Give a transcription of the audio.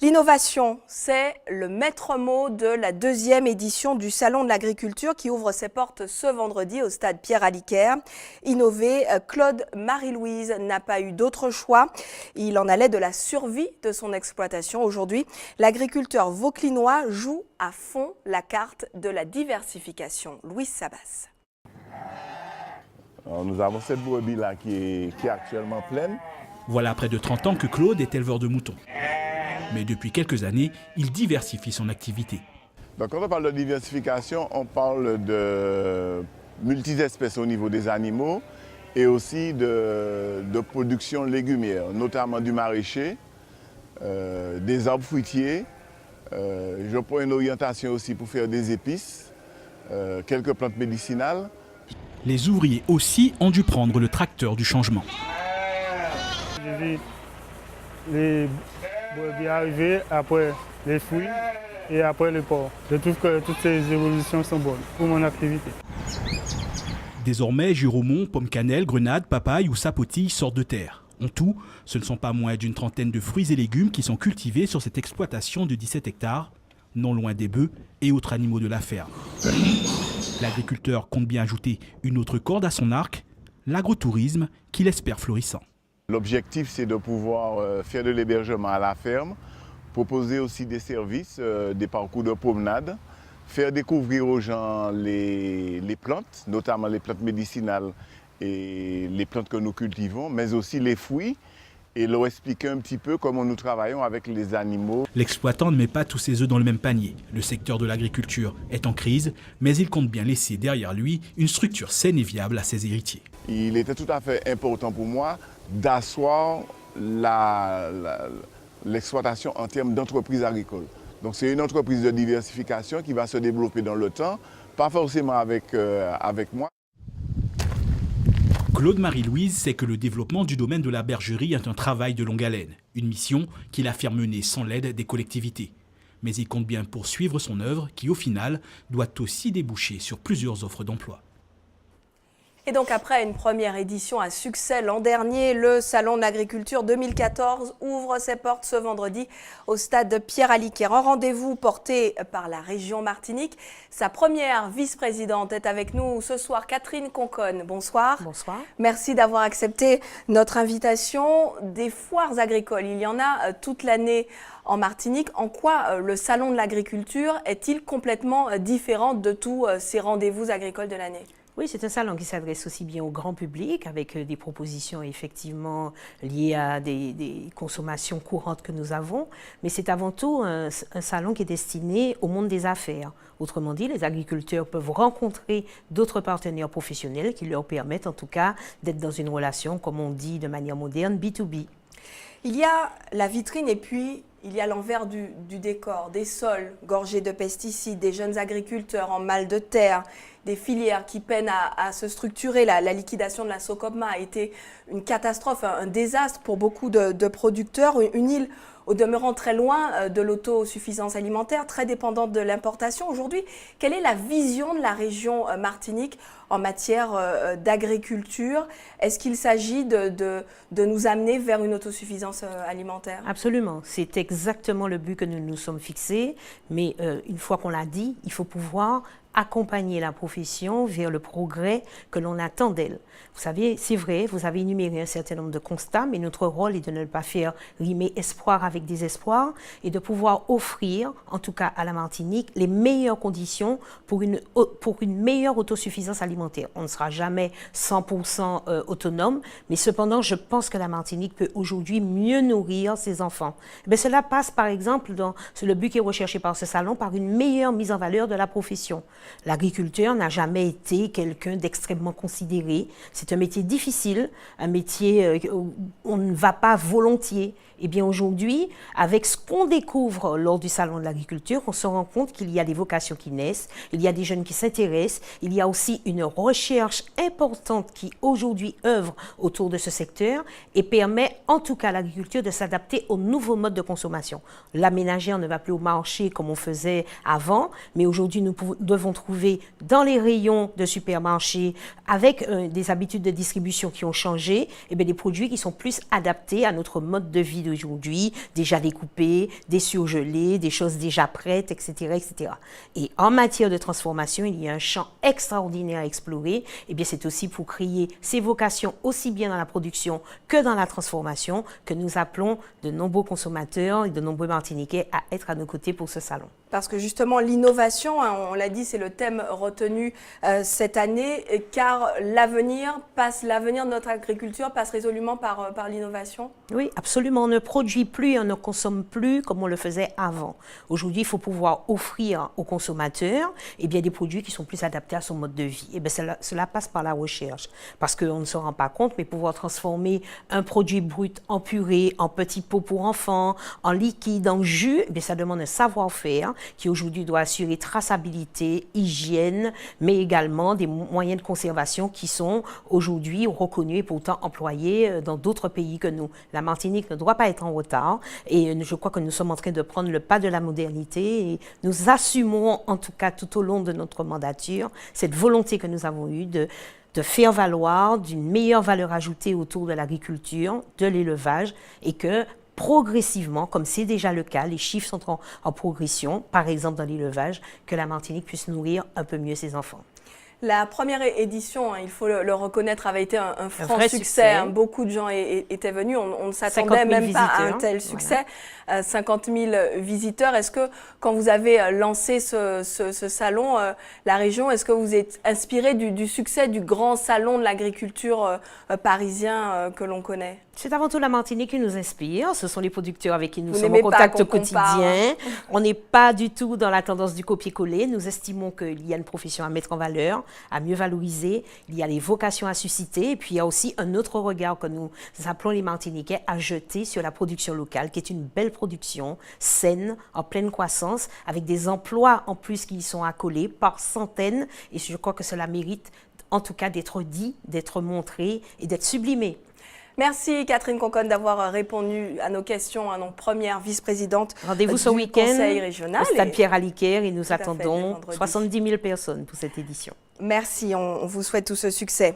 L'innovation, c'est le maître mot de la deuxième édition du Salon de l'agriculture qui ouvre ses portes ce vendredi au stade Pierre-Aliquer. Innover, Claude Marie-Louise n'a pas eu d'autre choix. Il en allait de la survie de son exploitation. Aujourd'hui, l'agriculteur vauclinois joue à fond la carte de la diversification. Louis Sabas. Alors, nous avons cette brebis-là qui est actuellement pleine. Voilà près de 30 ans que Claude est éleveur de moutons. Mais depuis quelques années, il diversifie son activité. Donc, quand on parle de diversification, on parle de multi-espèces au niveau des animaux et aussi de production légumière, notamment du maraîcher, des arbres fruitiers. Je prends une orientation aussi pour faire des épices, quelques plantes médicinales. Les ouvriers aussi ont dû prendre le tracteur du changement. J'ai vu les brebis arriver après les fruits et après le porc. Je trouve que toutes ces évolutions sont bonnes pour mon activité. Désormais, giromont, pomme cannelle, grenade, papaye ou sapotille sortent de terre. En tout, ce ne sont pas moins d'une trentaine de fruits et légumes qui sont cultivés sur cette exploitation de 17 hectares, non loin des bœufs et autres animaux de la ferme. L'agriculteur compte bien ajouter une autre corde à son arc, l'agrotourisme qu'il espère florissant. L'objectif, c'est de pouvoir faire de l'hébergement à la ferme, proposer aussi des services, des parcours de promenade, faire découvrir aux gens les plantes, notamment les plantes médicinales et les plantes que nous cultivons, mais aussi les fruits, et leur expliquer un petit peu comment nous travaillons avec les animaux. L'exploitant ne met pas tous ses œufs dans le même panier. Le secteur de l'agriculture est en crise, mais il compte bien laisser derrière lui une structure saine et viable à ses héritiers. Il était tout à fait important pour moi d'asseoir l'exploitation en termes d'entreprise agricole. Donc c'est une entreprise de diversification qui va se développer dans le temps, pas forcément avec moi. Claude Marie-Louise sait que le développement du domaine de la bergerie est un travail de longue haleine, une mission qu'il a fait mener sans l'aide des collectivités. Mais il compte bien poursuivre son œuvre qui, au final, doit aussi déboucher sur plusieurs offres d'emploi. Et donc après une première édition à succès l'an dernier, le Salon de l'agriculture 2014 ouvre ses portes ce vendredi au stade Pierre-Aliquer. Un rendez-vous porté par la région Martinique. Sa première vice-présidente est avec nous ce soir, Catherine Conconne. Bonsoir. Bonsoir. Merci d'avoir accepté notre invitation. Des foires agricoles, il y en a toute l'année en Martinique. En quoi le Salon de l'agriculture est-il complètement différent de tous ces rendez-vous agricoles de l'année ? Oui, c'est un salon qui s'adresse aussi bien au grand public avec des propositions effectivement liées à des consommations courantes que nous avons, mais c'est avant tout un salon qui est destiné au monde des affaires. Autrement dit, les agriculteurs peuvent rencontrer d'autres partenaires professionnels qui leur permettent en tout cas d'être dans une relation, comme on dit de manière moderne, B2B. Il y a la vitrine et puis il y a l'envers du décor, des sols gorgés de pesticides, des jeunes agriculteurs en mal de terre, des filières qui peinent à se structurer. La liquidation de la Socopma a été une catastrophe, un désastre pour beaucoup de producteurs. Une île au demeurant très loin de l'autosuffisance alimentaire, très dépendante de l'importation. Aujourd'hui, quelle est la vision de la région Martinique en matière d'agriculture? Est-ce qu'il s'agit de nous amener vers une autosuffisance alimentaire? Absolument, c'est exactement le but que nous nous sommes fixés, mais une fois qu'on l'a dit, il faut pouvoir accompagner la profession vers le progrès que l'on attend d'elle. Vous savez, c'est vrai, vous avez énuméré un certain nombre de constats, mais notre rôle est de ne pas faire rimer espoir avec désespoir et de pouvoir offrir, en tout cas à la Martinique, les meilleures conditions pour une meilleure autosuffisance alimentaire. On ne sera jamais 100% autonome, mais cependant, je pense que la Martinique peut aujourd'hui mieux nourrir ses enfants. Mais cela passe, par exemple, c'est le but qui est recherché par ce salon, par une meilleure mise en valeur de la profession. L'agriculteur n'a jamais été quelqu'un d'extrêmement considéré. C'est un métier difficile, un métier où on ne va pas volontiers. Eh bien aujourd'hui, avec ce qu'on découvre lors du Salon de l'agriculture, on se rend compte qu'il y a des vocations qui naissent, il y a des jeunes qui s'intéressent, il y a aussi une recherche importante qui aujourd'hui œuvre autour de ce secteur et permet en tout cas à l'agriculture de s'adapter aux nouveaux modes de consommation. La ménagère ne va plus au marché comme on faisait avant, mais aujourd'hui nous devons trouver dans les rayons de supermarchés avec des habitudes de distribution qui ont changé, et bien des produits qui sont plus adaptés à notre mode de vie d'aujourd'hui, déjà découpés, des surgelés, des choses déjà prêtes, etc., etc. Et en matière de transformation, il y a un champ extraordinaire à explorer. Et bien c'est aussi pour créer ces vocations aussi bien dans la production que dans la transformation que nous appelons de nombreux consommateurs et de nombreux Martiniquais à être à nos côtés pour ce salon. Parce que justement, l'innovation, hein, on l'a dit, c'est le thème retenu cette année, car l'avenir de notre agriculture passe résolument par l'innovation. Oui, absolument. On ne produit plus, on ne consomme plus comme on le faisait avant. Aujourd'hui, il faut pouvoir offrir aux consommateurs des produits qui sont plus adaptés à son mode de vie. Et bien, cela passe par la recherche, parce qu'on ne se rend pas compte, mais pouvoir transformer un produit brut en purée, en petits pots pour enfants, en liquide, en jus, eh bien, ça demande un savoir-faire qui aujourd'hui doit assurer traçabilité, hygiène, mais également des moyens de conservation qui sont aujourd'hui reconnus et pourtant employés dans d'autres pays que nous. La Martinique ne doit pas être en retard et je crois que nous sommes en train de prendre le pas de la modernité et nous assumons en tout cas tout au long de notre mandature cette volonté que nous avons eue de faire valoir d'une meilleure valeur ajoutée autour de l'agriculture, de l'élevage et que progressivement, comme c'est déjà le cas, les chiffres sont en progression, par exemple dans l'élevage, que la Martinique puisse nourrir un peu mieux ses enfants. La première édition, hein, il faut le reconnaître, avait été un franc vrai succès. Hein. Beaucoup de gens étaient venus. On ne s'attendait même pas à un tel succès. Voilà. 50 000 visiteurs. Est-ce que, quand vous avez lancé ce salon, la région, est-ce que vous êtes inspiré du succès du grand salon de l'agriculture parisien que l'on connaît? C'est avant tout la Martinique qui nous inspire. Ce sont les producteurs avec qui nous sommes en contact au quotidien. On n'est pas du tout dans la tendance du copier-coller. Nous estimons qu'il y a une profession à mettre en valeur, à mieux valoriser. Il y a les vocations à susciter. Et puis, il y a aussi un autre regard que nous appelons les Martiniquais à jeter sur la production locale, qui est une belle production, saine, en pleine croissance, avec des emplois en plus qui y sont accolés par centaines. Et je crois que cela mérite en tout cas d'être dit, d'être montré et d'être sublimé. Merci Catherine Conconne d'avoir répondu à nos questions, à nos premières vice-présidentes. Rendez-vous ce week-end Conseil régional au stade Pierre-Aliquer et nous attendons 70 000 personnes pour cette édition. Merci, on vous souhaite tout ce succès.